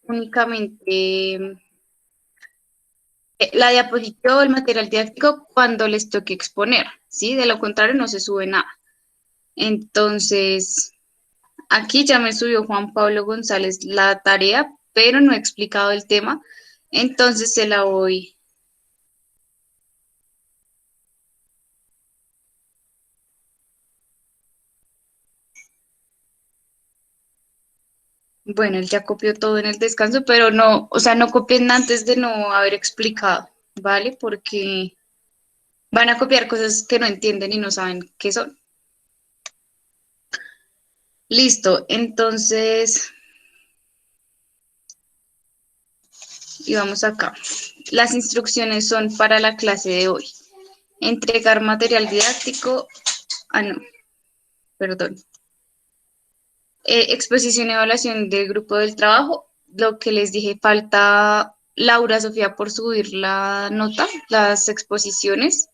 únicamente la diapositiva o el material didáctico cuando les toque exponer, ¿sí? De lo contrario no se sube nada. Entonces, aquí ya me subió Juan Pablo González la tarea, pero no he explicado el tema, entonces se la voy. Bueno, él ya copió todo en el descanso, pero no, o sea, no copien antes de no haber explicado, ¿vale? Porque van a copiar cosas que no entienden y no saben qué son. Listo, entonces, y vamos acá. Las instrucciones son para la clase de hoy. Entregar material didáctico, no, perdón. Exposición y evaluación del grupo del trabajo. Lo que les dije, falta Laura Sofía por subir la nota, las exposiciones.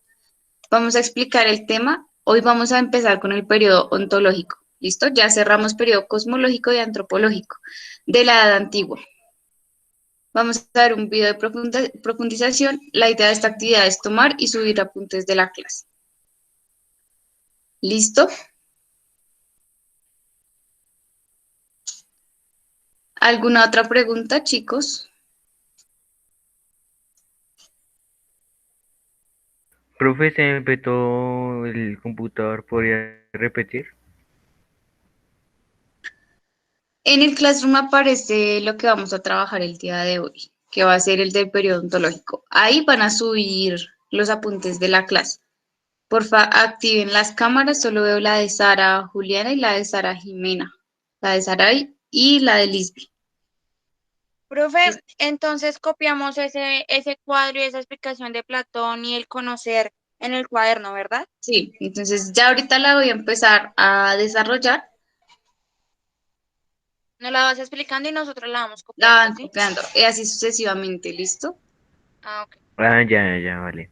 Vamos a explicar el tema. Hoy vamos a empezar con el periodo ontológico. ¿Listo? Ya cerramos periodo cosmológico y antropológico de la edad antigua. Vamos a dar un video de profundización. La idea de esta actividad es tomar y subir apuntes de la clase. ¿Listo? ¿Alguna otra pregunta, chicos? Profe, se me petó el computador, ¿podría repetir? En el Classroom aparece lo que vamos a trabajar el día de hoy, que va a ser el del periodo ontológico. Ahí van a subir los apuntes de la clase. Porfa, activen las cámaras. Solo veo la de Sara Juliana y la de Sara Jimena. La de Saray y la de Lisby. Profe, entonces copiamos ese cuadro y esa explicación de Platón y el conocer en el cuaderno, ¿verdad? Sí, entonces ya ahorita la voy a empezar a desarrollar. Nos la vas explicando y nosotros la vamos La copiando, van ¿sí? copiando y así sucesivamente, ¿listo? Ah, ok. Ah, ya, ya, vale.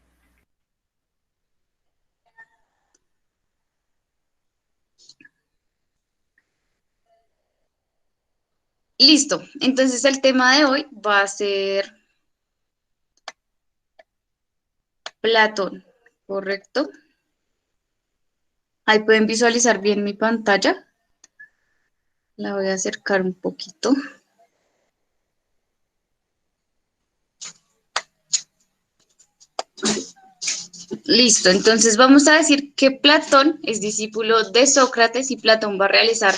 Listo. Entonces el tema de hoy va a ser Platón, ¿correcto? Ahí pueden visualizar bien mi pantalla. La voy a acercar un poquito. Listo, entonces vamos a decir que Platón es discípulo de Sócrates y Platón va a realizar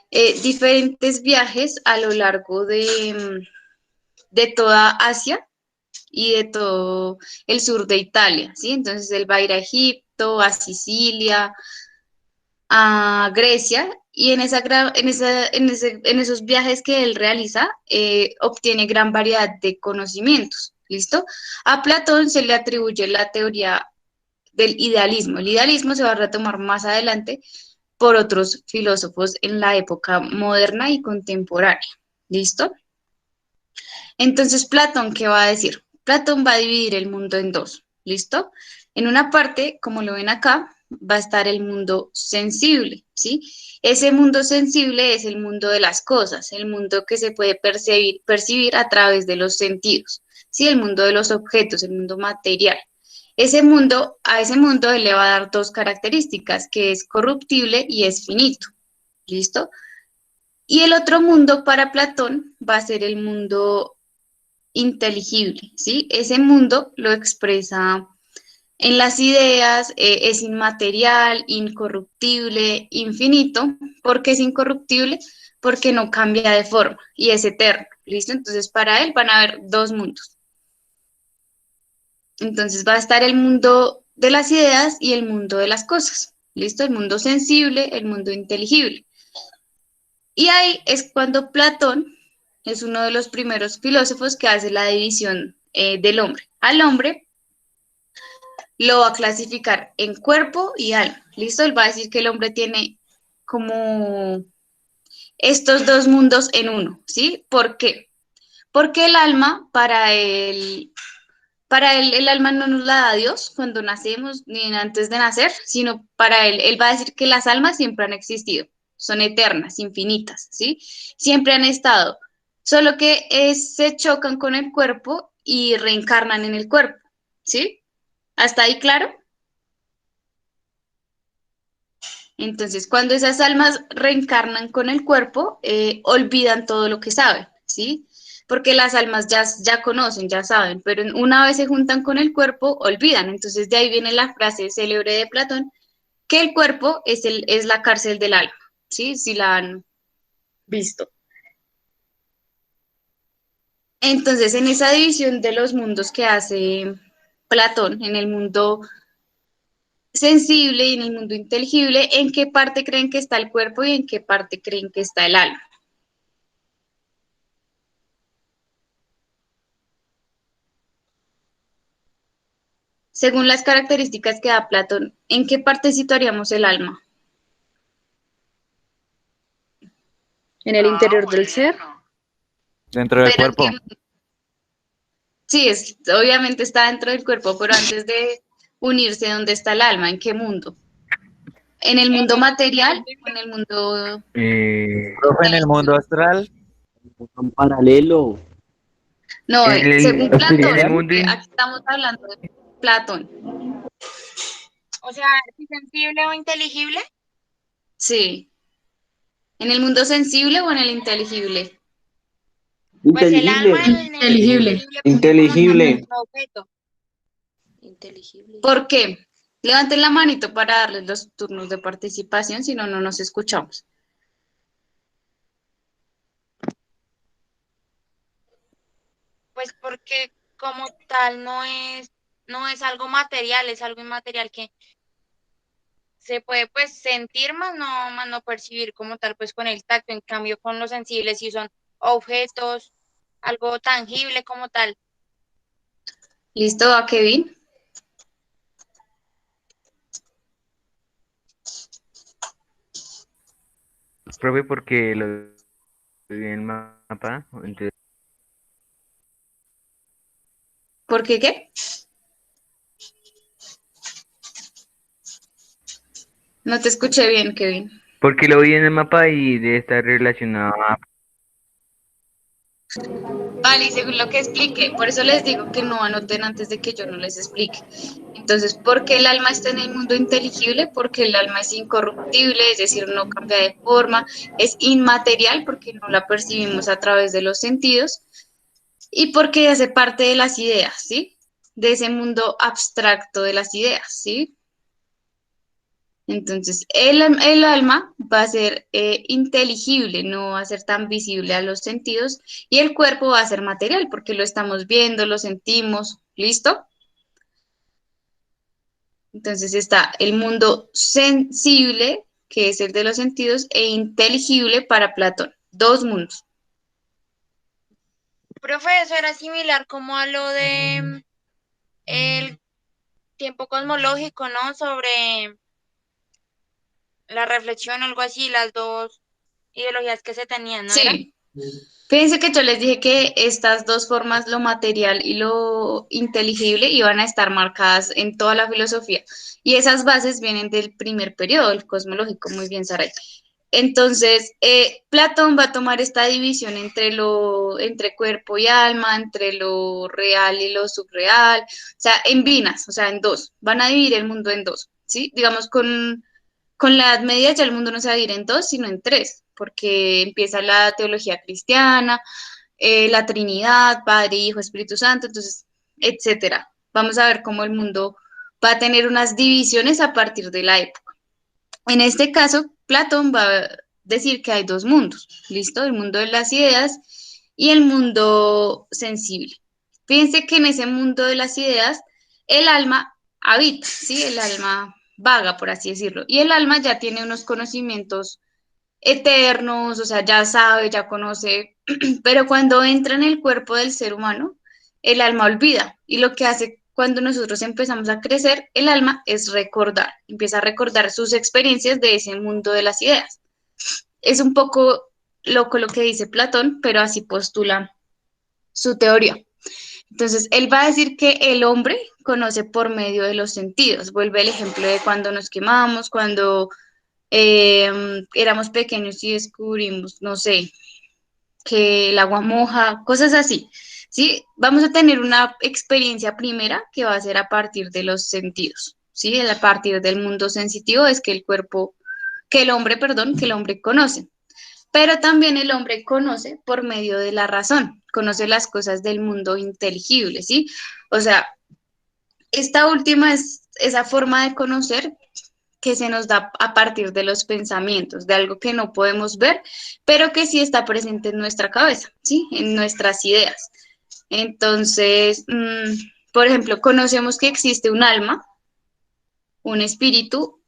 diferentes viajes a lo largo de toda Asia y de todo el sur de Italia, ¿sí? Entonces él va a ir a Egipto, a Sicilia, a Grecia y en esos viajes que él realiza obtiene gran variedad de conocimientos, ¿listo? A Platón se le atribuye la teoría del idealismo. El idealismo se va a retomar más adelante por otros filósofos en la época moderna y contemporánea. ¿Listo? Entonces, Platón, ¿qué va a decir? Platón va a dividir el mundo en dos. ¿Listo? En una parte, como lo ven acá, va a estar el mundo sensible, ¿sí? Ese mundo sensible es el mundo de las cosas, el mundo que se puede percibir a través de los sentidos, ¿sí? El mundo de los objetos, el mundo material. A ese mundo él le va a dar dos características, que es corruptible y es finito. ¿Listo? Y el otro mundo para Platón va a ser el mundo inteligible, ¿sí? Ese mundo lo expresa en las ideas, es inmaterial, incorruptible, infinito. ¿Por qué es incorruptible? Porque no cambia de forma y es eterno, ¿listo? Entonces para él van a haber dos mundos. Entonces va a estar el mundo de las ideas y el mundo de las cosas. ¿Listo? El mundo sensible, el mundo inteligible. Y ahí es cuando Platón es uno de los primeros filósofos que hace la división del hombre. Al hombre lo va a clasificar en cuerpo y alma. ¿Listo? Él va a decir que el hombre tiene como estos dos mundos en uno. ¿Sí? ¿Por qué? Porque el alma para él, el alma no nos la da Dios cuando nacemos ni antes de nacer, sino para él va a decir que las almas siempre han existido, son eternas, infinitas, ¿sí? Siempre han estado. solo que se chocan con el cuerpo y reencarnan en el cuerpo, ¿sí? ¿Hasta ahí claro? Entonces, cuando esas almas reencarnan con el cuerpo, olvidan todo lo que saben, ¿sí? Porque las almas ya conocen, ya saben, pero una vez se juntan con el cuerpo, olvidan. Entonces, de ahí viene la frase célebre de Platón, que el cuerpo es la cárcel del alma, ¿sí? Si la han visto. Entonces, en esa división de los mundos que hace Platón, en el mundo sensible y en el mundo inteligible, ¿en qué parte creen que está el cuerpo y en qué parte creen que está el alma? Según las características que da Platón, ¿en qué parte situaríamos el alma? En el interior del ser. Dentro del Pero en cuerpo. sí, obviamente está dentro del cuerpo, pero antes de unirse, ¿dónde está el alma? ¿En qué mundo? ¿En el mundo material o en el mundo Profe, en el mundo astral. Un paralelo. no, según Platón, en el mundo porque aquí estamos hablando de Platón. O sea, si sensible o inteligible. Sí. ¿En el mundo sensible o en el inteligible? Pues el alma Inteligible. en el inteligible, porque Inteligible. como tal es un objeto. Inteligible. ¿Por qué? Levanten la manito para darles los turnos de participación, si no, no nos escuchamos. Pues porque como tal no es algo material, es algo inmaterial que se puede pues sentir más no percibir como tal pues con el tacto. En cambio con los sensibles sí son objetos, algo tangible como tal. ¿Listo, va Kevin? profe, porque lo vi en el mapa, entonces, ¿Por qué qué? No te escuché bien, Kevin. porque lo vi en el mapa y debe estar relacionado a... Vale, y según lo que expliqué, por eso les digo que no anoten antes de que yo no les explique. Entonces, ¿por qué el alma está en el mundo inteligible? Porque el alma es incorruptible, es decir, no cambia de forma, es inmaterial porque no la percibimos a través de los sentidos y porque hace parte de las ideas, ¿sí? De ese mundo abstracto de las ideas, ¿sí? Entonces, el alma va a ser inteligible, no va a ser tan visible a los sentidos, y el cuerpo va a ser material, porque lo estamos viendo, lo sentimos, ¿listo? Entonces está el mundo sensible, que es el de los sentidos, e inteligible para Platón. Dos mundos. Profe, eso era similar como a lo de el tiempo cosmológico, ¿no? Sobre la reflexión, algo así, las dos ideologías que se tenían, ¿no era? Sí. Fíjense que yo les dije que estas dos formas, lo material y lo inteligible, iban a estar marcadas en toda la filosofía. Y esas bases vienen del primer periodo, el cosmológico, muy bien, Saray. Entonces, Platón va a tomar esta división entre cuerpo y alma, entre lo real y lo subreal, o sea, en binas, o sea, en dos. Van a dividir el mundo en dos, ¿sí? Digamos, con la Edad Media ya el mundo no se va a dividir en dos, sino en tres, porque empieza la teología cristiana, la Trinidad, Padre, Hijo, Espíritu Santo, entonces, etcétera. Vamos a ver cómo el mundo va a tener unas divisiones a partir de la época. En este caso, Platón va a decir que hay dos mundos, ¿listo? El mundo de las ideas y el mundo sensible. Fíjense que en ese mundo de las ideas, el alma habita, ¿sí? El alma vaga, por así decirlo. Y el alma ya tiene unos conocimientos eternos, o sea, ya sabe, ya conoce, pero cuando entra en el cuerpo del ser humano, el alma olvida. Y lo que hace cuando nosotros empezamos a crecer, el alma es recordar, empieza a recordar sus experiencias de ese mundo de las ideas. Es un poco loco lo que dice Platón, pero así postula su teoría. Entonces, él va a decir que el hombre conoce por medio de los sentidos. Vuelve el ejemplo de cuando nos quemamos, cuando éramos pequeños y descubrimos, no sé, que el agua moja, cosas así, ¿sí? Vamos a tener una experiencia primera que va a ser a partir de los sentidos, ¿sí? A partir del mundo sensitivo es que que el hombre, perdón, que el hombre conoce. Pero también el hombre conoce por medio de la razón, conoce las cosas del mundo inteligible, ¿sí? O sea, esta última es esa forma de conocer que se nos da a partir de los pensamientos, de algo que no podemos ver, pero que sí está presente en nuestra cabeza, ¿sí? En nuestras ideas. Entonces, por ejemplo, conocemos que existe un alma, un espíritu,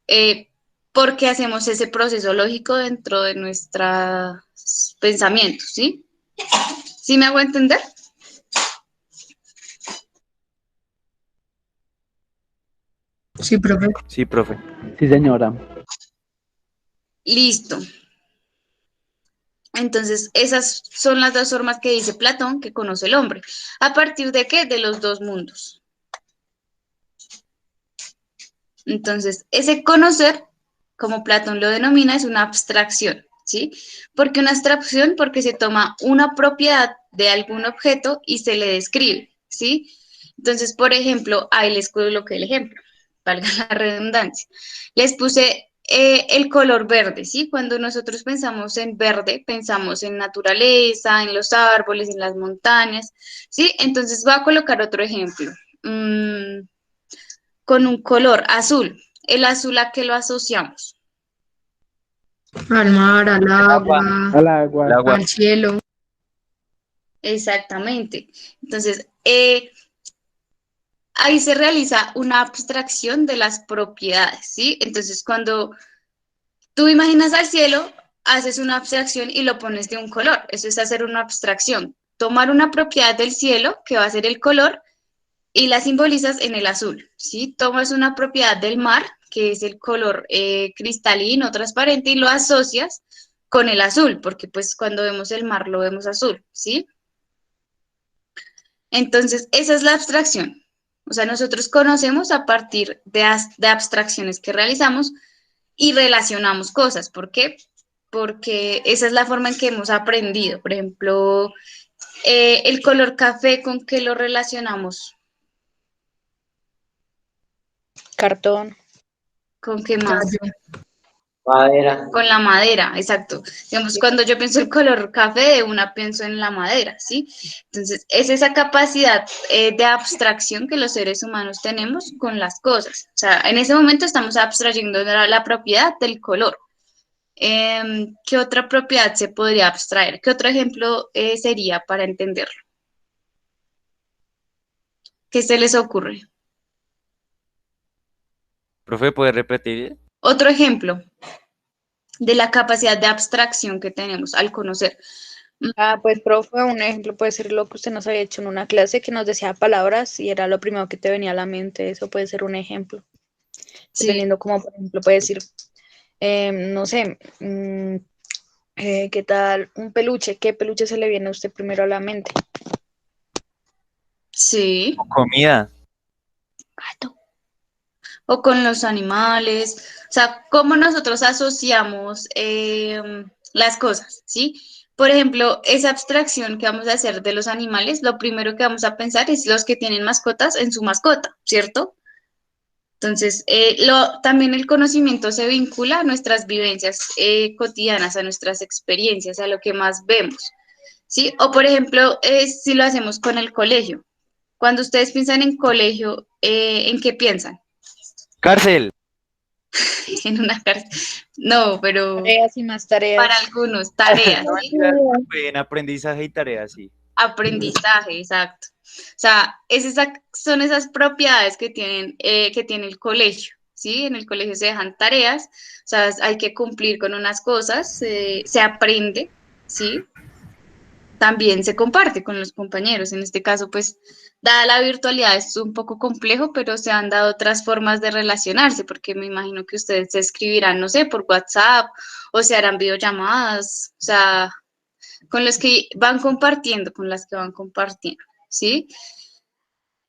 porque hacemos ese proceso lógico dentro de nuestros pensamientos, ¿sí? ¿Sí me hago entender? Sí, profe. Sí, profe. Sí, señora. Listo. Entonces, esas son las dos formas que dice Platón que conoce el hombre. ¿A partir de qué? De los dos mundos. Entonces, ese conocer, como Platón lo denomina, es una abstracción, ¿sí? ¿Por qué una abstracción? Porque se toma una propiedad de algún objeto y se le describe, ¿sí? Entonces, por ejemplo, ahí les coloqué el ejemplo, valga la redundancia. Les puse el color verde, ¿sí? Cuando nosotros pensamos en verde, pensamos en naturaleza, en los árboles, en las montañas, ¿sí? Entonces, voy a colocar otro ejemplo. Con un color azul. ¿El azul a qué lo asociamos? Al mar, al El agua. agua, Al agua. El agua. al cielo. Exactamente. Entonces, ahí se realiza una abstracción de las propiedades, ¿sí? Entonces, cuando tú imaginas al cielo, haces una abstracción y lo pones de un color. Eso es hacer una abstracción. Tomar una propiedad del cielo, que va a ser el color, y la simbolizas en el azul, ¿sí? Tomas una propiedad del mar, que es el color cristalino, transparente, y lo asocias con el azul, porque pues cuando vemos el mar lo vemos azul, ¿sí? Entonces, esa es la abstracción. O sea, nosotros conocemos a partir de abstracciones que realizamos y relacionamos cosas. ¿Por qué? Porque esa es la forma en que hemos aprendido. Por ejemplo, el color café, ¿con qué lo relacionamos? Cartón. ¿Con qué más? Callo. Madera. Con la madera, exacto. Digamos, cuando yo pienso el color café, de una pienso en la madera, ¿sí? Entonces, es esa capacidad de abstracción que los seres humanos tenemos con las cosas. O sea, en ese momento estamos abstrayendo de la propiedad del color. ¿Qué otra propiedad se podría abstraer? ¿Qué otro ejemplo sería para entenderlo? ¿Qué se les ocurre? Profe, ¿puede repetir? Otro ejemplo de la capacidad de abstracción que tenemos al conocer. Ah, pues, profe, un ejemplo puede ser lo que usted nos había hecho en una clase que nos decía palabras y era lo primero que te venía a la mente. Eso puede ser un ejemplo. Sí, Dependiendo como, por ejemplo, puede decir, no sé, ¿qué tal? Un peluche. ¿Qué peluche se le viene a usted primero a la mente? sí. Comida. O con los animales, o sea, cómo nosotros asociamos las cosas, ¿sí? Por ejemplo, esa abstracción que vamos a hacer de los animales, lo primero que vamos a pensar es los que tienen mascotas en su mascota, ¿cierto? Entonces, también el conocimiento se vincula a nuestras vivencias cotidianas, a nuestras experiencias, a lo que más vemos, ¿sí? O, por ejemplo, si lo hacemos con el colegio. Cuando ustedes piensan en colegio, ¿en qué piensan? Cárcel. En una cárcel. No, pero Tareas y más para tareas. algunos, tareas, No, ¿sí? mentira, profe, en aprendizaje y tareas, sí. Aprendizaje, exacto. O sea, son esas propiedades que tiene el colegio, ¿sí? En el colegio se dejan tareas, o sea, hay que cumplir con unas cosas, se aprende, ¿sí? También se comparte con los compañeros. En este caso, pues, dada la virtualidad, es un poco complejo, pero se han dado otras formas de relacionarse, porque me imagino que ustedes se escribirán, no sé, por WhatsApp o se harán videollamadas, o sea, con los que van compartiendo, con las que van compartiendo, ¿sí?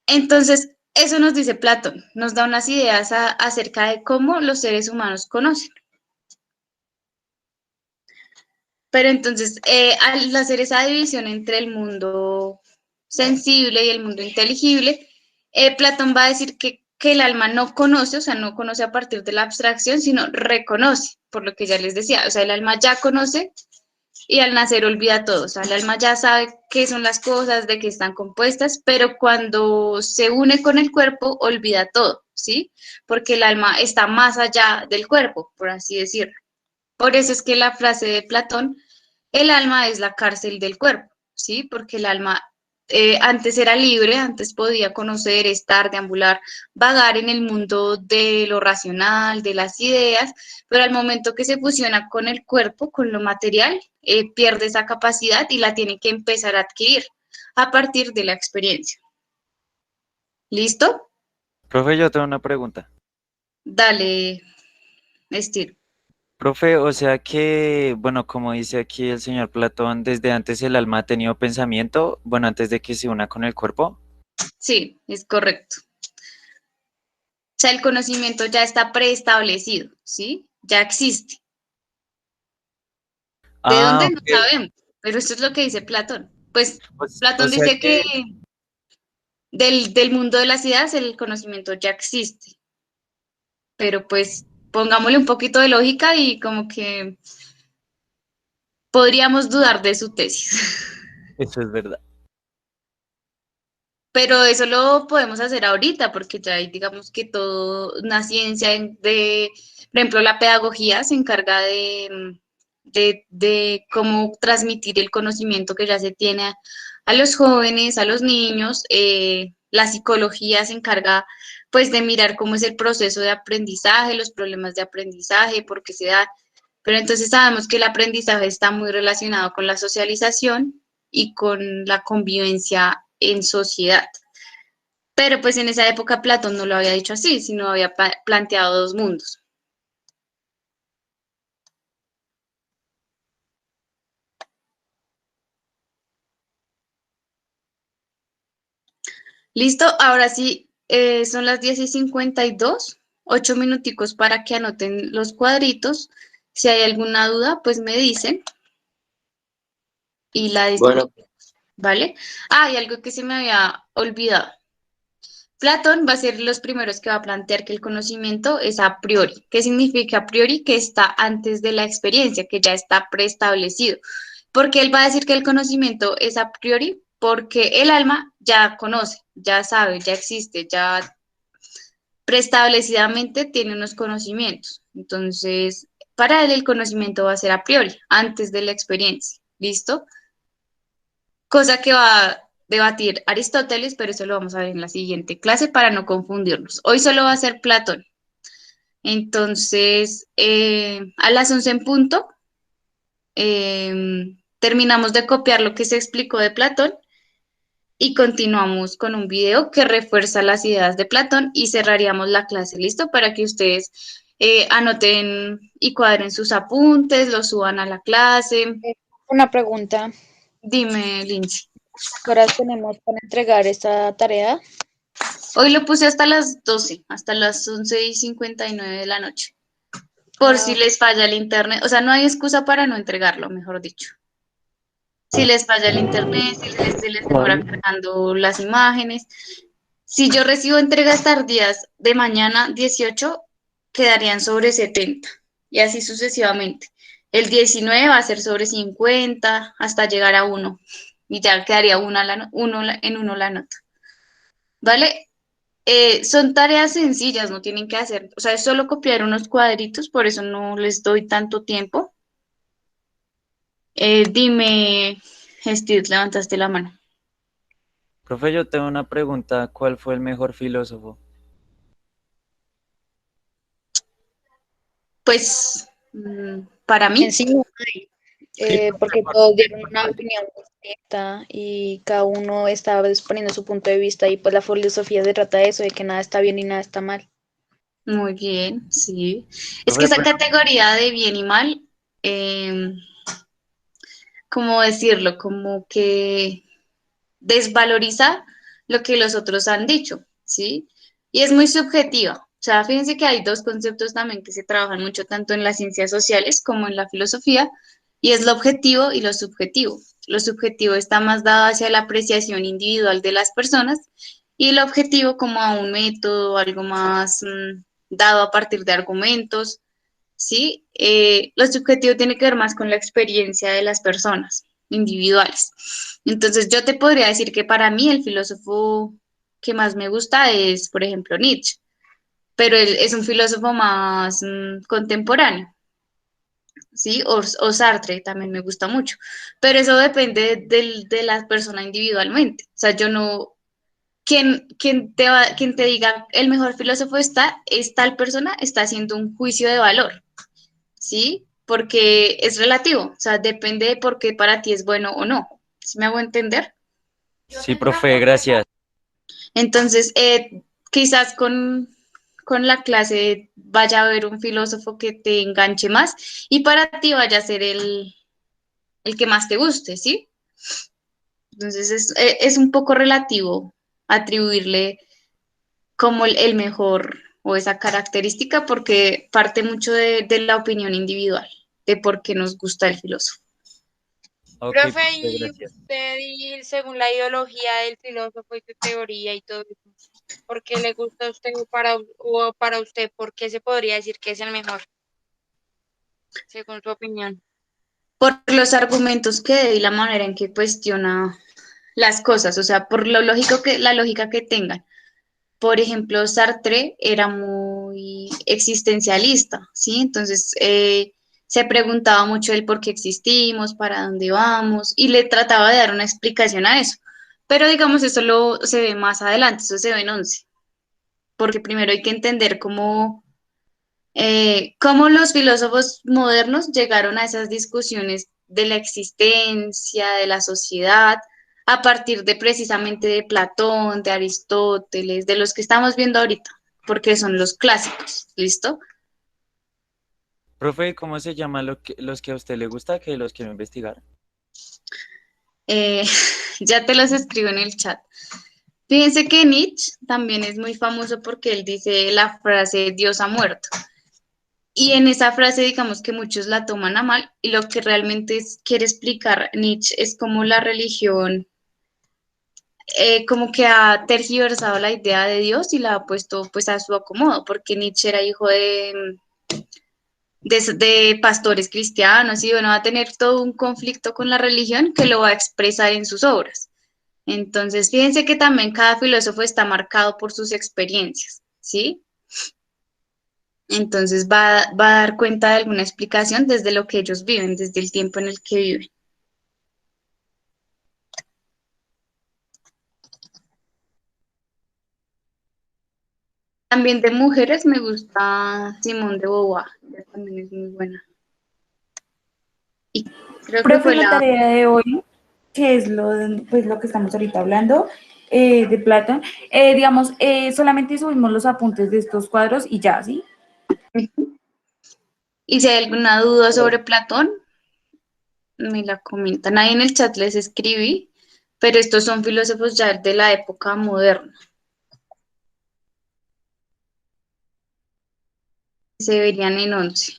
Entonces, eso nos dice Platón, nos da unas ideas acerca de cómo los seres humanos conocen. Pero entonces, al hacer esa división entre el mundo sensible y el mundo inteligible, Platón va a decir que el alma no conoce, o sea, no conoce a partir de la abstracción, sino reconoce, por lo que ya les decía, o sea, el alma ya conoce y al nacer olvida todo, o sea, el alma ya sabe qué son las cosas, de qué están compuestas, pero cuando se une con el cuerpo, olvida todo, ¿sí? Porque el alma está más allá del cuerpo, por así decirlo. Por eso es que la frase de Platón, el alma es la cárcel del cuerpo, ¿sí? Porque el alma antes era libre, antes podía conocer, estar, deambular, vagar en el mundo de lo racional, de las ideas, pero al momento que se fusiona con el cuerpo, con lo material, pierde esa capacidad y la tiene que empezar a adquirir a partir de la experiencia. ¿Listo? Profe, yo tengo una pregunta. Dale, estilo. Profe, o sea que, bueno, como dice aquí el señor Platón, desde antes el alma ha tenido pensamiento, bueno, antes de que se una con el cuerpo. Sí, es correcto. O sea, el conocimiento ya está preestablecido, ¿sí? Ya existe. ¿De Ah, dónde? No ok. sabemos, pero esto es lo que dice Platón. Pues O Platón sea dice que que, del mundo de las ideas el conocimiento ya existe, pero pues pongámosle un poquito de lógica y como que podríamos dudar de su tesis. eso es verdad. Pero eso lo podemos hacer ahorita, porque ya hay, digamos que toda una ciencia por ejemplo, la pedagogía se encarga de cómo transmitir el conocimiento que ya se tiene a los jóvenes, a los niños. La psicología se encarga, pues, de mirar cómo es el proceso de aprendizaje, los problemas de aprendizaje, por qué se da. Pero entonces sabemos que el aprendizaje está muy relacionado con la socialización y con la convivencia en sociedad. Pero pues en esa época Platón no lo había dicho así, sino había planteado dos mundos. Listo, ahora sí, son las 10:52, 8 minuticos para que anoten los cuadritos. Si hay alguna duda, pues me dicen y la Bueno, discutimos, ¿vale? Ah, y algo que se me había olvidado. Platón va a ser los primeros que va a plantear que el conocimiento es a priori. ¿Qué significa a priori? Que está antes de la experiencia, que ya está preestablecido. Porque él va a decir que el conocimiento es a priori porque el alma ya conoce, ya sabe, ya existe, ya preestablecidamente tiene unos conocimientos. Entonces, para él el conocimiento va a ser a priori, antes de la experiencia. ¿Listo? Cosa que va a debatir Aristóteles, pero eso lo vamos a ver en la siguiente clase para no confundirnos. Hoy solo va a ser Platón. Entonces, a las 11 en punto, terminamos de copiar lo que se explicó de Platón y continuamos con un video que refuerza las ideas de Platón y cerraríamos la clase, ¿listo? Para que ustedes anoten y cuadren sus apuntes, los suban a la clase. Una pregunta, Dime, Lindsay. ¿qué horas tenemos para entregar esta tarea? Hoy lo puse hasta las 12, hasta las 11:59 de la noche, por Ah, si les falla el internet. O sea, no hay excusa para no entregarlo, mejor dicho. Si les falla el internet, si se les demora cargando las imágenes. Si yo recibo entregas tardías de mañana 18, quedarían sobre 70 y así sucesivamente. El 19 va a ser sobre 50 hasta llegar a 1 y ya quedaría en uno la nota. ¿Vale? Son tareas sencillas, no tienen que hacer, o sea, es solo copiar unos cuadritos, por eso no les doy tanto tiempo. Dime, Steve, levantaste la mano. Profe, yo tengo una pregunta. ¿Cuál fue el mejor filósofo? Pues, para en mí, sí no hay, Sí, pero porque mejor, todos el dieron mejor una para opinión distinta y cada uno estaba exponiendo su punto de vista y pues la filosofía se trata de eso, de que nada está bien y nada está mal. muy bien, sí. Es que profe, esa bueno, categoría de bien y mal, eh, ¿cómo decirlo? Como que desvaloriza lo que los otros han dicho, ¿sí? Y es muy subjetiva. O sea, fíjense que hay dos conceptos también que se trabajan mucho tanto en las ciencias sociales como en la filosofía, y es lo objetivo y lo subjetivo. Lo subjetivo está más dado hacia la apreciación individual de las personas y el objetivo como a un método, algo más dado a partir de argumentos, ¿sí? Lo subjetivo tiene que ver más con la experiencia de las personas individuales. Entonces, yo te podría decir que para mí el filósofo que más me gusta es, por ejemplo, Nietzsche, pero él es un filósofo más contemporáneo, ¿sí? O Sartre también me gusta mucho, pero eso depende de la persona individualmente. O sea, yo no, quien te diga el mejor filósofo es tal persona, está haciendo un juicio de valor, ¿sí? Porque es relativo, o sea, depende de por qué para ti es bueno o no. ¿Sí me hago entender? Sí, profe, gracias. Entonces, quizás con la clase vaya a haber un filósofo que te enganche más y para ti vaya a ser el que más te guste, ¿sí? Entonces, es un poco relativo atribuirle como el mejor o esa característica porque parte mucho de la opinión individual, de por qué nos gusta el filósofo. Ok, Profe, profe, y gracias. usted, y según la ideología del filósofo y su teoría y todo eso, ¿por qué le gusta a usted o para usted, por qué se podría decir que es el mejor, según su opinión? Por los argumentos que dé y la manera en que cuestiona las cosas, o sea, por lo lógico que, la lógica que tengan. Por ejemplo, Sartre era muy existencialista, ¿sí? Entonces, se preguntaba mucho el por qué existimos, para dónde vamos, y le trataba de dar una explicación a eso. Pero digamos, eso se ve más adelante, eso se ve en 11, porque primero hay que entender cómo los filósofos modernos llegaron a esas discusiones de la existencia, de la sociedad, a partir de precisamente de Platón, de Aristóteles, de los que estamos viendo ahorita, porque son los clásicos, ¿listo? Profe, ¿cómo se llama los que a usted le gusta que los quiero investigar? Eh, ya te los escribo en el chat. Fíjense que Nietzsche también es muy famoso porque él dice la frase Dios ha muerto. Y en esa frase, digamos que muchos la toman a mal, y lo que realmente quiere explicar Nietzsche es cómo la religión como que ha tergiversado la idea de Dios y la ha puesto pues a su acomodo, porque Nietzsche era hijo de pastores cristianos y bueno, va a tener todo un conflicto con la religión que lo va a expresar en sus obras. Entonces, fíjense que también cada filósofo está marcado por sus experiencias, ¿sí? Entonces va a dar cuenta de alguna explicación desde lo que ellos viven, desde el tiempo en el que viven. También de mujeres me gusta Simone de Beauvoir, ella también es muy buena. Y creo que Profe, fue la la... tarea de hoy, que es pues, lo que estamos ahorita hablando, de Platón, digamos, solamente subimos los apuntes de estos cuadros y ya, ¿sí? Y si hay alguna duda sobre Platón, me la comentan. Ahí en el chat les escribí, pero estos son filósofos ya de la época moderna. Se verían en 11.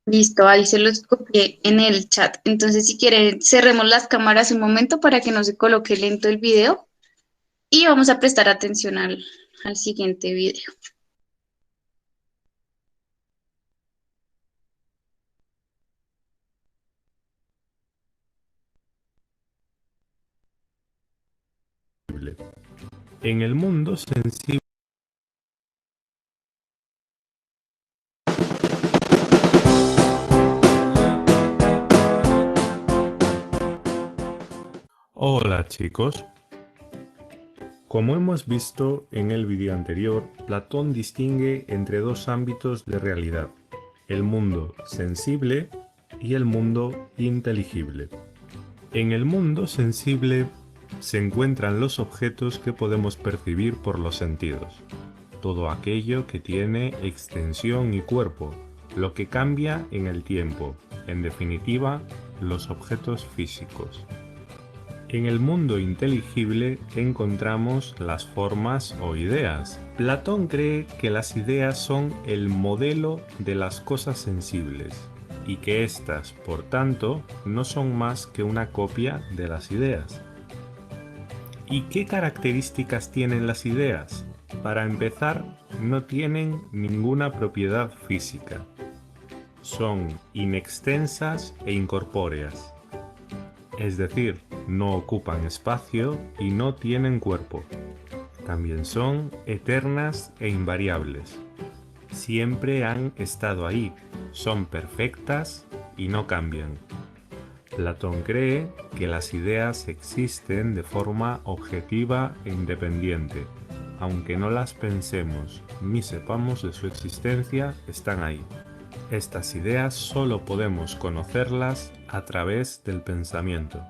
Listo, ahí se los copié en el chat. Entonces, si quieren, cerremos las cámaras un momento para que no se coloque lento el video y vamos a prestar atención al siguiente video. En el mundo sensible. Hola chicos. Como hemos visto en el vídeo anterior, Platón distingue entre dos ámbitos de realidad, el mundo sensible y el mundo inteligible. En el mundo sensible se encuentran los objetos que podemos percibir por los sentidos. todo aquello que tiene extensión y cuerpo, lo que cambia en el tiempo, en definitiva, los objetos físicos. En el mundo inteligible encontramos las formas o ideas. Platón cree que las ideas son el modelo de las cosas sensibles y que éstas, por tanto, no son más que una copia de las ideas. ¿Y qué características tienen las ideas? Para empezar, no tienen ninguna propiedad física. Son inextensas e incorpóreas. Es decir, no ocupan espacio y no tienen cuerpo. También son eternas e invariables. Siempre han estado ahí, son perfectas y no cambian. Platón cree que las ideas existen de forma objetiva e independiente. Aunque no las pensemos ni sepamos de su existencia, están ahí. Estas ideas solo podemos conocerlas a través del pensamiento.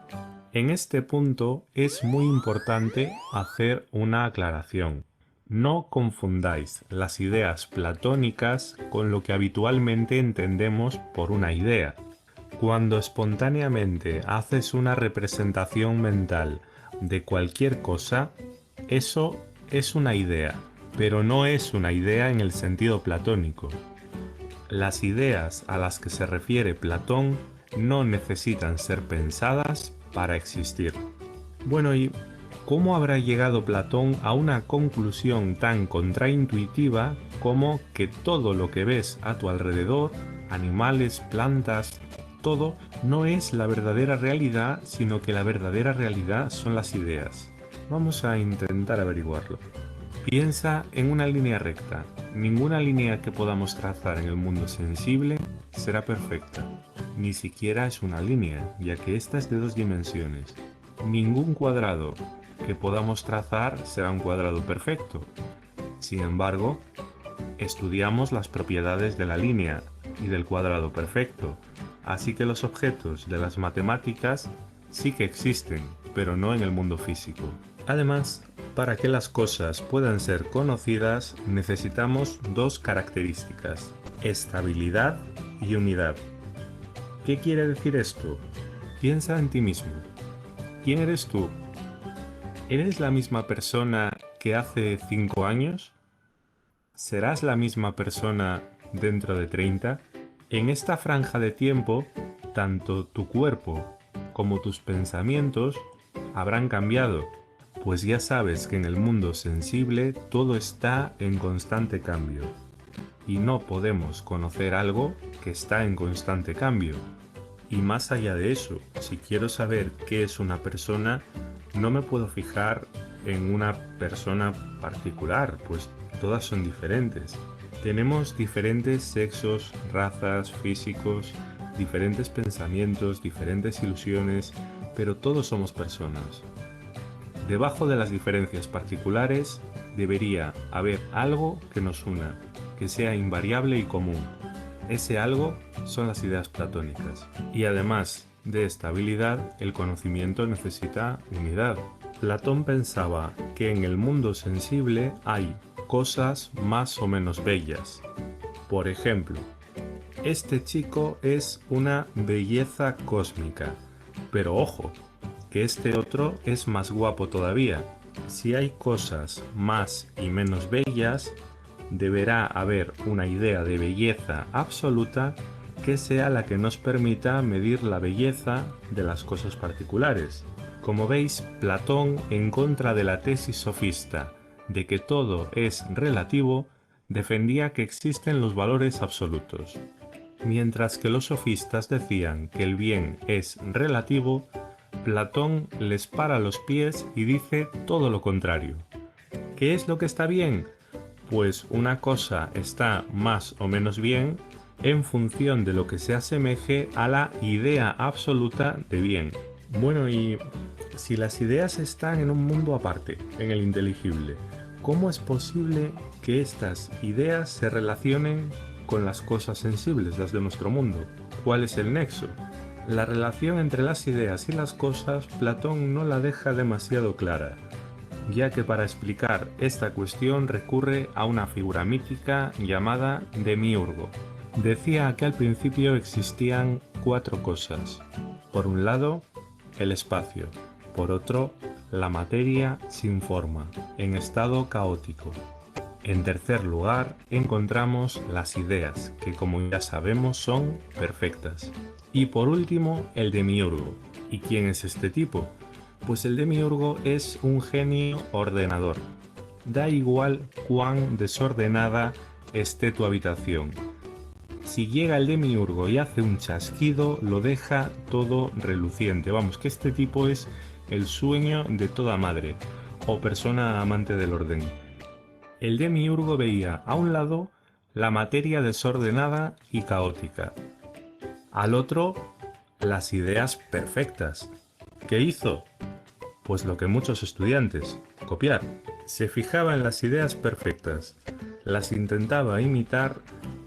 En este punto es muy importante hacer una aclaración. No confundáis las ideas platónicas con lo que habitualmente entendemos por una idea. Cuando espontáneamente haces una representación mental de cualquier cosa, eso es una idea, pero no es una idea en el sentido platónico. Las ideas a las que se refiere Platón no necesitan ser pensadas para existir. Bueno, ¿y cómo habrá llegado Platón a una conclusión tan contraintuitiva como que todo lo que ves a tu alrededor, animales, plantas, todo, no es la verdadera realidad, sino que la verdadera realidad son las ideas? Vamos a intentar averiguarlo. Piensa en una línea recta. Ninguna línea que podamos trazar en el mundo sensible será perfecta. Ni siquiera es una línea, ya que esta es de 2 dimensiones. Ningún cuadrado que podamos trazar será un cuadrado perfecto. Sin embargo, estudiamos las propiedades de la línea y del cuadrado perfecto, así que los objetos de las matemáticas sí que existen, pero no en el mundo físico. Además, para que las cosas puedan ser conocidas necesitamos 2 características: estabilidad y unidad. ¿Qué quiere decir esto? Piensa en ti mismo. ¿Quién eres tú? ¿Eres la misma persona que hace 5 años? ¿Serás la misma persona dentro de 30? En esta franja de tiempo, tanto tu cuerpo como tus pensamientos habrán cambiado, pues ya sabes que en el mundo sensible todo está en constante cambio. Y no podemos conocer algo que está en constante cambio. Y más allá de eso, si quiero saber qué es una persona, no me puedo fijar en una persona particular, pues todas son diferentes. Tenemos diferentes sexos, razas, físicos, diferentes pensamientos, diferentes ilusiones, pero todos somos personas. Debajo de las diferencias particulares debería haber algo que nos una, que sea invariable y común. Ese algo son las ideas platónicas. Y además de estabilidad, el conocimiento necesita unidad. Platón pensaba que en el mundo sensible hay cosas más o menos bellas. Por ejemplo, este chico es una belleza cósmica, pero ojo, que este otro es más guapo todavía. Si hay cosas más y menos bellas, deberá haber una idea de belleza absoluta que sea la que nos permita medir la belleza de las cosas particulares. Como veis, Platón, en contra de la tesis sofista de que todo es relativo, defendía que existen los valores absolutos. Mientras que los sofistas decían que el bien es relativo, Platón les para los pies y dice todo lo contrario. ¿Qué es lo que está bien? Pues una cosa está más o menos bien en función de lo que se asemeje a la idea absoluta de bien. Bueno, y si las ideas están en un mundo aparte, en el inteligible, ¿cómo es posible que estas ideas se relacionen con las cosas sensibles, las de nuestro mundo? ¿Cuál es el nexo? La relación entre las ideas y las cosas, Platón no la deja demasiado clara. ya que para explicar esta cuestión recurre a una figura mítica llamada demiurgo. Decía que al principio existían 4 cosas. Por un lado, el espacio. Por otro, la materia sin forma, en estado caótico. En tercer lugar, encontramos las ideas, que como ya sabemos son perfectas. Y por último, el demiurgo. ¿Y quién es este tipo? Pues el demiurgo es un genio ordenador. Da igual cuán desordenada esté tu habitación. Si llega el demiurgo y hace un chasquido, lo deja todo reluciente. Vamos, que este tipo es el sueño de toda madre o persona amante del orden. El demiurgo veía a un lado la materia desordenada y caótica, al otro las ideas perfectas. ¿Qué hizo? Pues lo que muchos estudiantes, copiar. Se fijaba en las ideas perfectas, las intentaba imitar,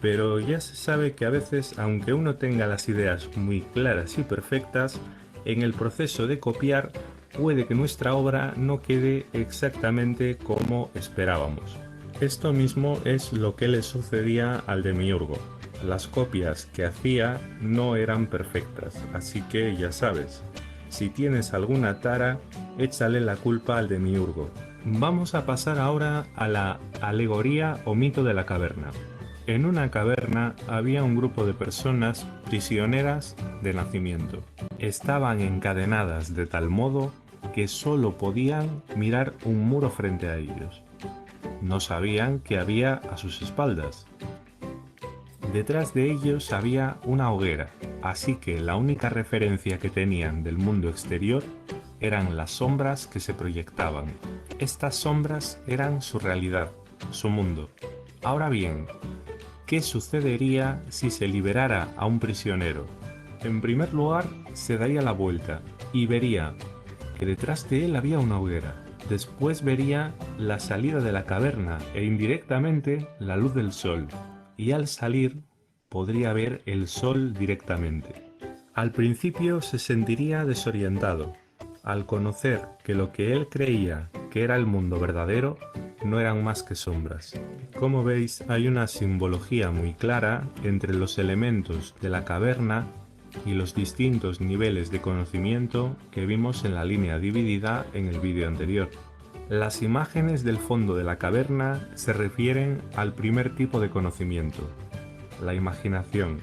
pero ya se sabe que a veces, aunque uno tenga las ideas muy claras y perfectas, en el proceso de copiar puede que nuestra obra no quede exactamente como esperábamos. Esto mismo es lo que le sucedía al demiurgo. Las copias que hacía no eran perfectas, así que ya sabes, si tienes alguna tara, échale la culpa al demiurgo. Vamos a pasar ahora a la alegoría o mito de la caverna. En una caverna había un grupo de personas prisioneras de nacimiento. Estaban encadenadas de tal modo que solo podían mirar un muro frente a ellos. No sabían qué había a sus espaldas. Detrás de ellos había una hoguera, así que la única referencia que tenían del mundo exterior eran las sombras que se proyectaban. Estas sombras eran su realidad, su mundo. Ahora bien, ¿qué sucedería si se liberara a un prisionero? En primer lugar, se daría la vuelta y vería que detrás de él había una hoguera. Después vería la salida de la caverna e indirectamente la luz del sol. Y al salir podría ver el sol directamente. Al principio se sentiría desorientado, al conocer que lo que él creía que era el mundo verdadero no eran más que sombras. Como veis, hay una simbología muy clara entre los elementos de la caverna y los distintos niveles de conocimiento que vimos en la línea dividida en el vídeo anterior. Las imágenes del fondo de la caverna se refieren al primer tipo de conocimiento, la imaginación,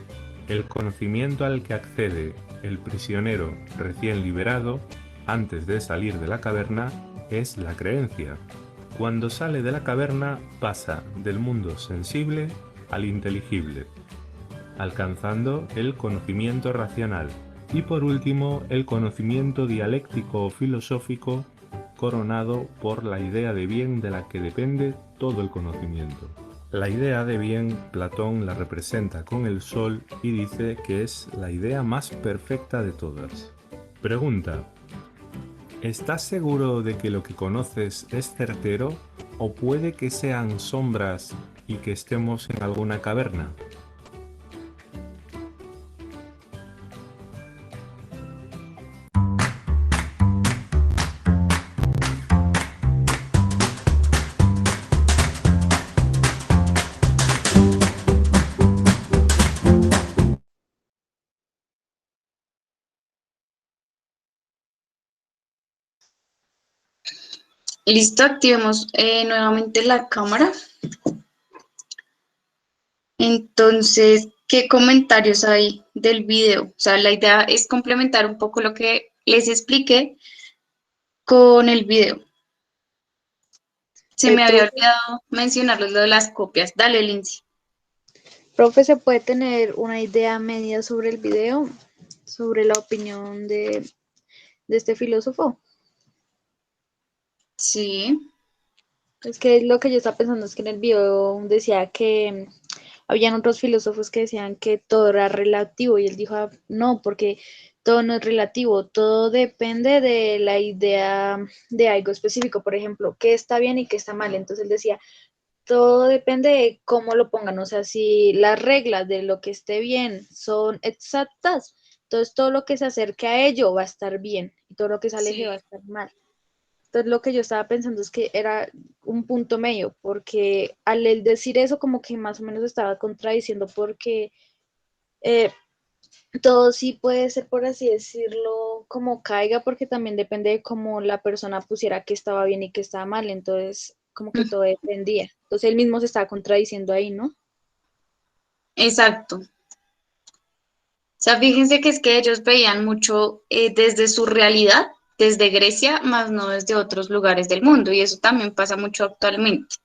el conocimiento al que accede el prisionero recién liberado antes de salir de la caverna es la creencia. Cuando sale de la caverna pasa del mundo sensible al inteligible, alcanzando el conocimiento racional y por último el conocimiento dialéctico o filosófico coronado por la idea de bien de la que depende todo el conocimiento. La idea de bien, Platón la representa con el sol y dice que es la idea más perfecta de todas. Pregunta: ¿estás seguro de que lo que conoces es certero o puede que sean sombras y que estemos en alguna caverna? Listo, activemos nuevamente la cámara. Entonces, ¿qué comentarios hay del video? O sea, la idea es complementar un poco lo que les expliqué con el video. Se me había olvidado mencionarles lo de las copias. Dale, Lindsay. Profe, ¿se puede tener una idea media sobre el video? Sobre la opinión de este filósofo. Sí. Es que lo que yo estaba pensando es que en el video decía que habían otros filósofos que decían que todo era relativo y él dijo, "Ah, no, porque todo no es relativo, todo depende de la idea de algo específico, por ejemplo, qué está bien y qué está mal". Entonces él decía, todo depende de cómo lo pongan, o sea, si las reglas de lo que esté bien son exactas, entonces todo lo que se acerque a ello va a estar bien y todo lo que se aleje va a Sí. estar mal. Entonces lo que yo estaba pensando es que era un punto medio, porque al él decir eso como que más o menos estaba contradiciendo porque eh, todo sí puede ser, por así decirlo, como caiga, porque también depende de cómo la persona pusiera que estaba bien y que estaba mal, entonces como que todo dependía. Entonces él mismo se estaba contradiciendo ahí, ¿no? Exacto. O sea, fíjense que es que ellos veían mucho desde su realidad, desde Grecia, más no desde otros lugares del mundo, y eso también pasa mucho actualmente.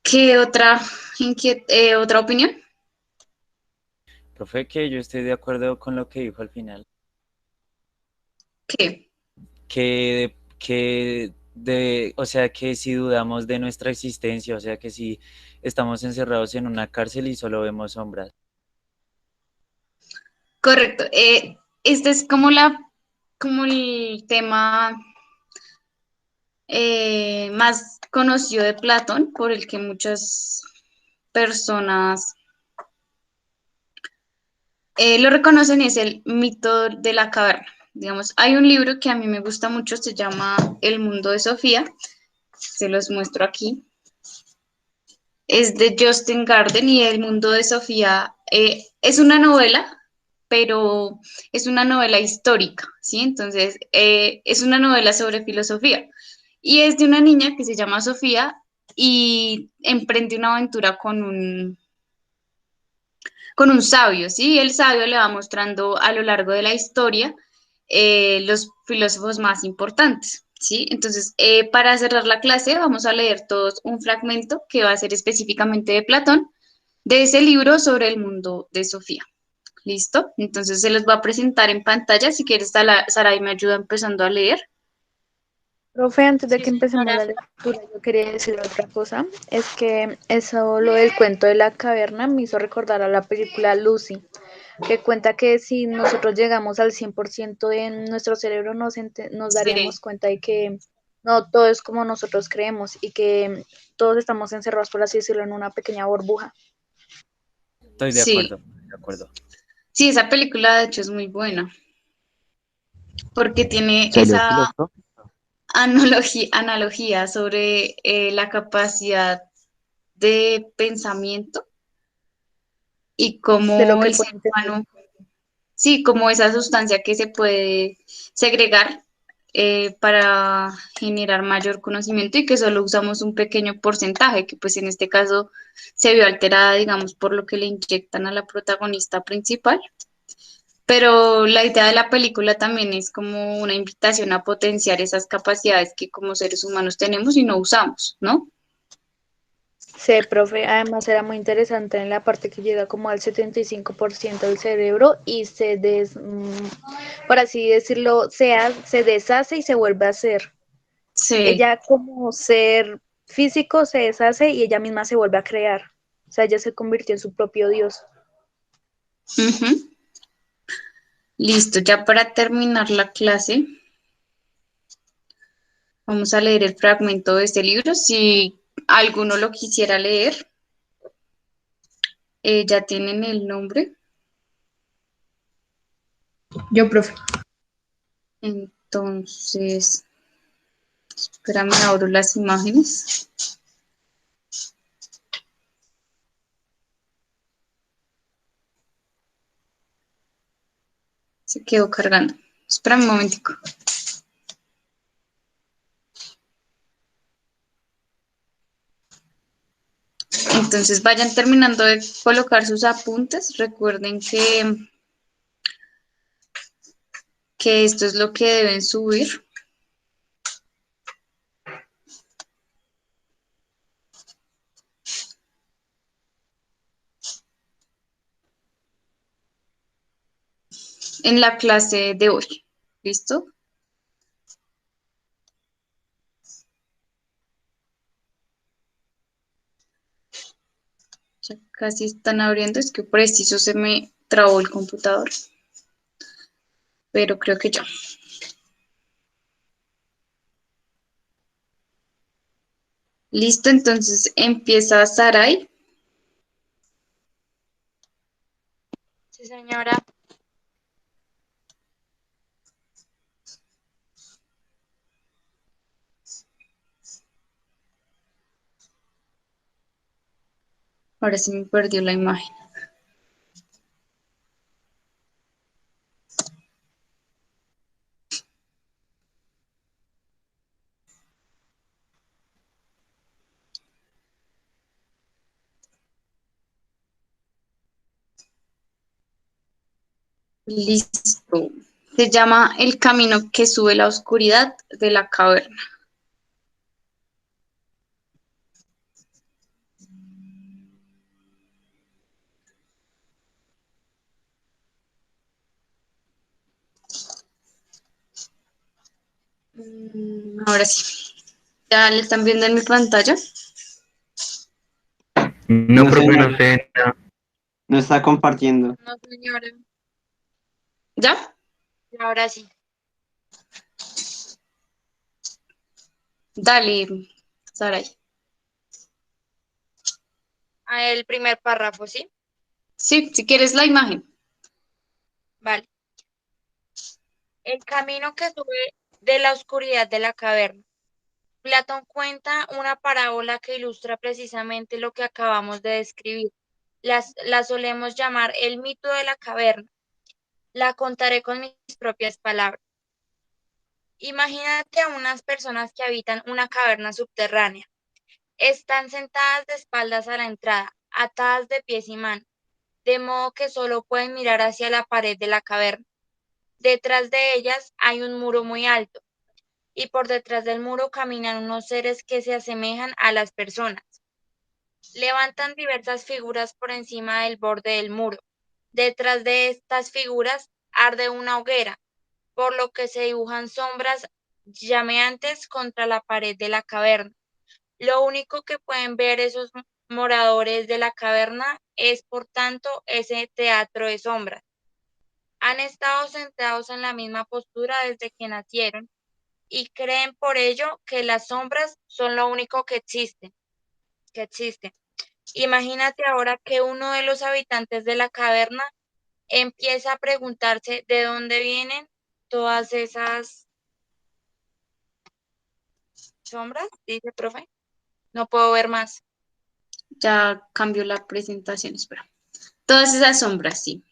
¿Qué otra opinión? Profe, que yo estoy de acuerdo con lo que dijo al final. ¿Qué? O sea, que si dudamos de nuestra existencia, o sea, que si estamos encerrados en una cárcel y solo vemos sombras. Correcto. Este es como el tema más conocido de Platón, por el que muchas personas lo reconocen, y es el mito de la caverna. Digamos, hay un libro que a mí me gusta mucho, se llama El mundo de Sofía, se los muestro aquí. Es de Justin Garden y El mundo de Sofía es una novela, pero es una novela histórica, ¿sí? Entonces, es una novela sobre filosofía y es de una niña que se llama Sofía y emprende una aventura con un sabio, ¿sí? El sabio le va mostrando a lo largo de la historia los filósofos más importantes, ¿sí? Entonces, para cerrar la clase, vamos a leer todos un fragmento que va a ser específicamente de Platón, de ese libro sobre el mundo de Sofía. ¿Listo? Entonces se los va a presentar en pantalla. Si quieres, Saray me ayuda empezando a leer. Profe, antes de Sí, que empecemos señora. la lectura, yo quería decir otra cosa. Es que eso, lo del cuento de la caverna, me hizo recordar a la película Lucy, que cuenta que si nosotros llegamos al 100% en nuestro cerebro, nos Sí. daríamos cuenta de que no todo es como nosotros creemos y que todos estamos encerrados, por así decirlo, en una pequeña burbuja. Estoy de Sí, acuerdo, de acuerdo. sí, esa película de hecho es muy buena porque tiene ¿Serio, esa filósofo? analogía sobre la capacidad de pensamiento y De lo cómo que el ser puede entender. humano, sí, como esa sustancia que se puede segregar para generar mayor conocimiento y que solo usamos un pequeño porcentaje, que pues en este caso se vio alterada, digamos, por lo que le inyectan a la protagonista principal. Pero la idea de la película también es como una invitación a potenciar esas capacidades que como seres humanos tenemos y no usamos, ¿no? Sí, profe, además era muy interesante en la parte que llega como al 75% del cerebro y por así decirlo, se deshace y se vuelve a hacer. Sí. Ella como ser físico se deshace y ella misma se vuelve a crear. O sea, ella se convirtió en su propio Dios. Ujú. Listo, ya para terminar la clase, vamos a leer el fragmento de este libro. Si alguno lo quisiera leer, ya tienen el nombre. Yo, profe. Entonces, espérame, abro las imágenes. Se quedó cargando. Espérame un momentico. Entonces, vayan terminando de colocar sus apuntes. Recuerden que esto es lo que deben subir. En la clase de hoy. ¿Listo? Ya casi están abriendo, es que preciso se me trabó el computador, pero creo que ya. Listo, entonces empieza Sarai. Sí, señora. Ahora sí me perdió la imagen. Listo. Se llama El camino que sube la oscuridad de la caverna. Ahora sí. ¿Ya le están viendo en mi pantalla? No, No, profe, señor. no sé nada. No está compartiendo. No, señora. ¿Ya? Ahora sí. Dale, Saray. El primer párrafo, ¿sí? Sí, si quieres la imagen. Vale. El camino que sube de la oscuridad de la caverna. Platón cuenta una parábola que ilustra precisamente lo que acabamos de describir. La solemos llamar el mito de la caverna. La contaré con mis propias palabras. Imagínate a unas personas que habitan una caverna subterránea. Están sentadas de espaldas a la entrada, atadas de pies y manos, de modo que solo pueden mirar hacia la pared de la caverna. Detrás de ellas hay un muro muy alto, y por detrás del muro caminan unos seres que se asemejan a las personas. Levantan diversas figuras por encima del borde del muro. Detrás de estas figuras arde una hoguera, por lo que se dibujan sombras llameantes contra la pared de la caverna. Lo único que pueden ver esos moradores de la caverna es, por tanto, ese teatro de sombras. Han estado sentados en la misma postura desde que nacieron y creen por ello que las sombras son lo único que existe. Imagínate ahora que uno de los habitantes de la caverna empieza a preguntarse de dónde vienen todas esas sombras, dice profe. No puedo ver más. Ya cambió la presentación, espera. Todas esas sombras, sí.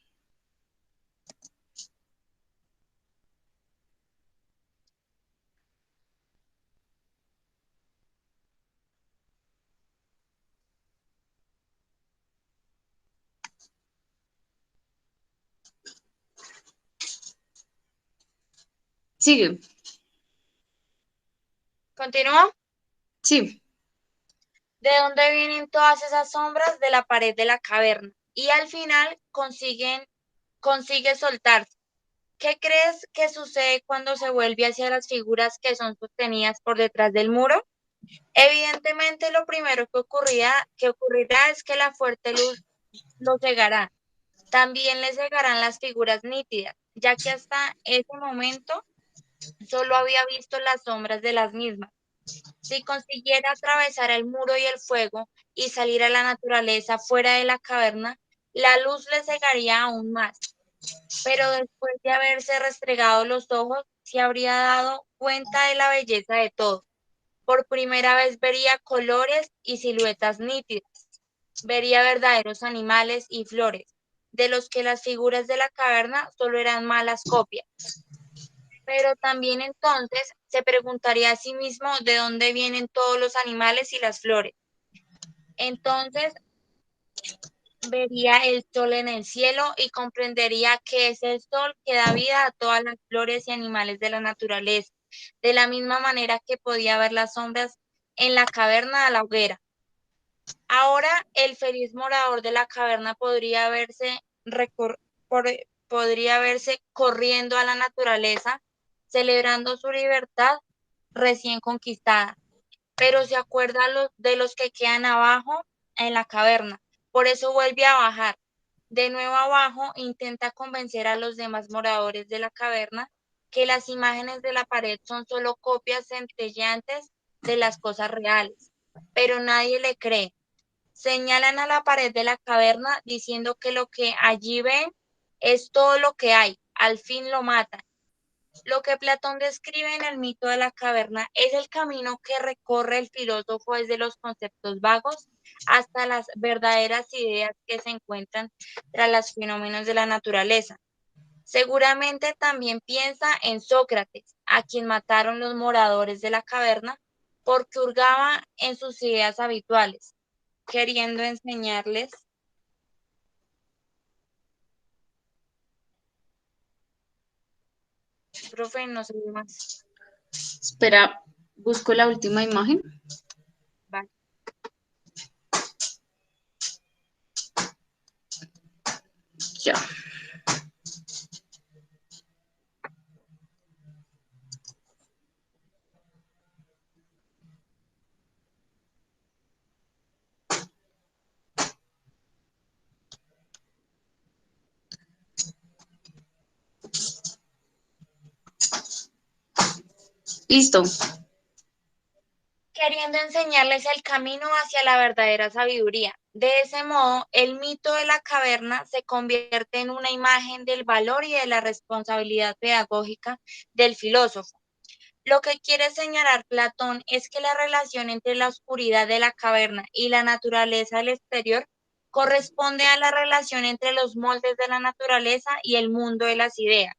Sigue. ¿Continúo? Sí. ¿De dónde vienen todas esas sombras? De la pared de la caverna. Y al final consigue soltarse. ¿Qué crees que sucede cuando se vuelve hacia las figuras que son sostenidas por detrás del muro? Evidentemente, lo primero que ocurrirá es que la fuerte luz lo cegará. También le cegarán las figuras nítidas, ya que hasta ese momento solo había visto las sombras de las mismas. Si consiguiera atravesar el muro y el fuego y salir a la naturaleza fuera de la caverna, la luz le cegaría aún más. Pero después de haberse restregado los ojos, se habría dado cuenta de la belleza de todo. Por primera vez vería colores y siluetas nítidas. Vería verdaderos animales y flores, de los que las figuras de la caverna solo eran malas copias. Pero también entonces se preguntaría a sí mismo de dónde vienen todos los animales y las flores. Entonces vería el sol en el cielo y comprendería que es el sol que da vida a todas las flores y animales de la naturaleza, de la misma manera que podía ver las sombras en la caverna a la hoguera. Ahora el feliz morador de la caverna podría verse corriendo a la naturaleza, celebrando su libertad recién conquistada, pero se acuerda de los que quedan abajo en la caverna. Por eso vuelve a bajar. De nuevo abajo intenta convencer a los demás moradores de la caverna que las imágenes de la pared son solo copias centelleantes de las cosas reales, pero nadie le cree. Señalan a la pared de la caverna diciendo que lo que allí ven es todo lo que hay. Al fin lo matan. Lo que Platón describe en el mito de la caverna es el camino que recorre el filósofo desde los conceptos vagos hasta las verdaderas ideas que se encuentran tras los fenómenos de la naturaleza. Seguramente también piensa en Sócrates, a quien mataron los moradores de la caverna porque hurgaba en sus ideas habituales, queriendo enseñarles. Profe, no sé más. Espera, busco la última imagen. Vale. Ya. Listo. Queriendo enseñarles el camino hacia la verdadera sabiduría. De ese modo, el mito de la caverna se convierte en una imagen del valor y de la responsabilidad pedagógica del filósofo. Lo que quiere señalar Platón es que la relación entre la oscuridad de la caverna y la naturaleza del exterior corresponde a la relación entre los moldes de la naturaleza y el mundo de las ideas.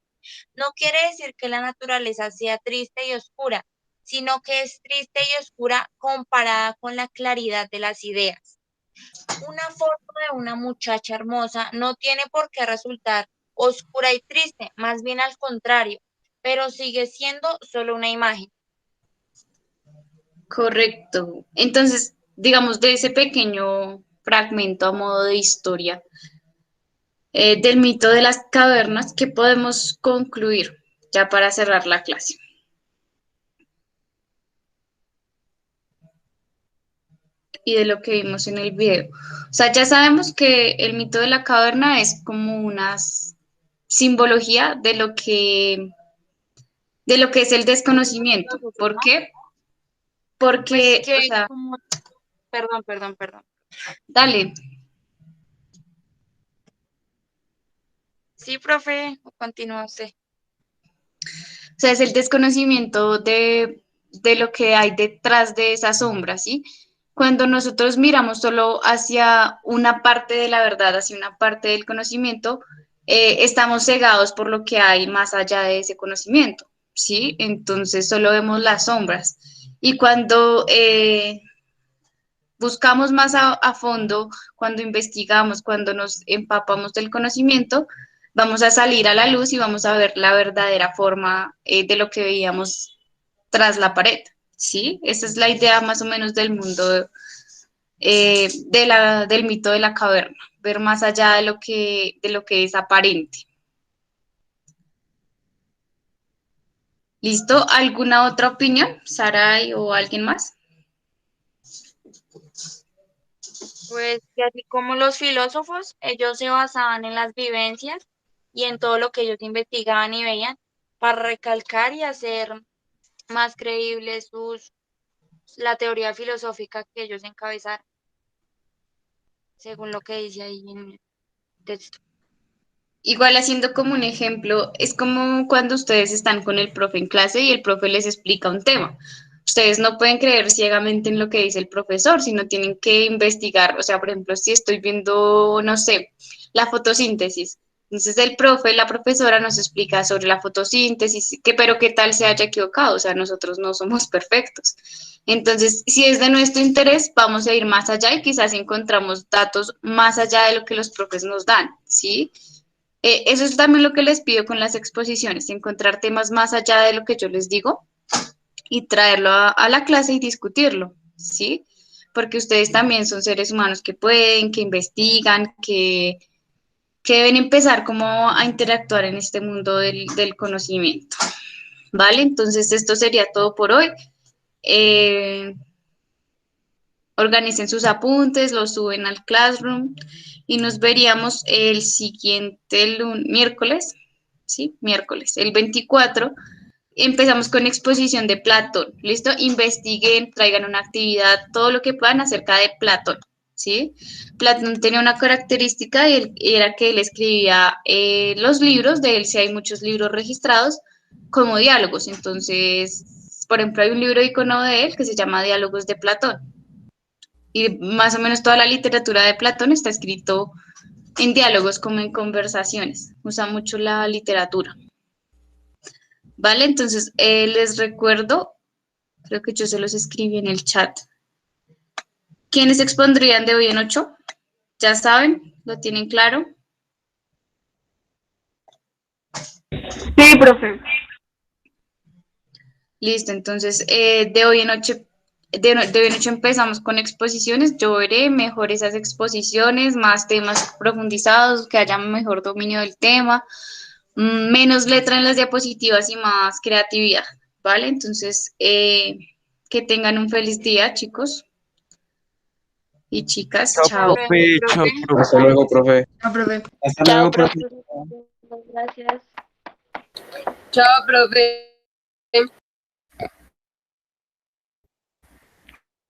No quiere decir que la naturaleza sea triste y oscura, sino que es triste y oscura comparada con la claridad de las ideas. Una foto de una muchacha hermosa no tiene por qué resultar oscura y triste, más bien al contrario, pero sigue siendo solo una imagen. Correcto. Entonces, digamos, de ese pequeño fragmento a modo de historia del mito de las cavernas, ¿qué podemos concluir ya para cerrar la clase? Y de lo que vimos en el video. O sea, ya sabemos que el mito de la caverna es como una simbología de lo que es el desconocimiento. ¿Por qué? Porque, Pues que o sea, como... Perdón. dale. Sí, profe, continúa usted. O sea, es el desconocimiento de lo que hay detrás de esa sombra, ¿sí? Cuando nosotros miramos solo hacia una parte de la verdad, hacia una parte del conocimiento, estamos cegados por lo que hay más allá de ese conocimiento, ¿sí? Entonces solo vemos las sombras. Y cuando buscamos más a fondo, cuando investigamos, cuando nos empapamos del conocimiento, vamos a salir a la luz y vamos a ver la verdadera forma de lo que veíamos tras la pared, ¿sí? Esa es la idea más o menos del mundo del mito de la caverna, ver más allá de lo que es aparente. ¿Listo? ¿Alguna otra opinión, Saray o alguien más? Pues que así como los filósofos, ellos se basaban en las vivencias y en todo lo que ellos investigaban y veían para recalcar y hacer más creíble la teoría filosófica que ellos encabezaron, según lo que dice ahí en el texto. Igual haciendo como un ejemplo, es como cuando ustedes están con el profe en clase y el profe les explica un tema. Ustedes no pueden creer ciegamente en lo que dice el profesor, sino tienen que investigar. O sea, por ejemplo, si estoy viendo, no sé, la fotosíntesis. Entonces el profe, la profesora nos explica sobre la fotosíntesis, pero qué tal se haya equivocado. O sea, nosotros no somos perfectos. Entonces, si es de nuestro interés, vamos a ir más allá y quizás encontramos datos más allá de lo que los profes nos dan, ¿sí? Eso es también lo que les pido con las exposiciones, encontrar temas más allá de lo que yo les digo y traerlo a la clase y discutirlo, ¿sí? Porque ustedes también son seres humanos que pueden, que investigan, que deben empezar como a interactuar en este mundo del conocimiento, ¿vale? Entonces esto sería todo por hoy. Organicen sus apuntes, los suben al Classroom y nos veríamos el siguiente miércoles, ¿sí? Miércoles, el 24. Empezamos con exposición de Platón, ¿listo? Investiguen, traigan una actividad, todo lo que puedan acerca de Platón, ¿sí? Platón tenía una característica y era que él escribía los libros, de él sí hay muchos libros registrados, como diálogos. Entonces, por ejemplo, hay un libro icono de él que se llama Diálogos de Platón. Y más o menos toda la literatura de Platón está escrito en diálogos, como en conversaciones. Usa mucho la literatura. ¿Vale? Entonces, les recuerdo, creo que yo se los escribí en el chat. ¿Quiénes expondrían de hoy en 8? Ya saben, lo tienen claro. Sí, profe. Listo, entonces de hoy en 8 empezamos con exposiciones. Yo veré mejor esas exposiciones, más temas profundizados, que haya mejor dominio del tema, menos letra en las diapositivas y más creatividad, ¿vale? Entonces, que tengan un feliz día, chicos y chicas. Chao. Profe, chao, profe. Hasta luego, profe. No, profe. Hasta Chao, luego, profe. profe. Gracias. Chao, profe.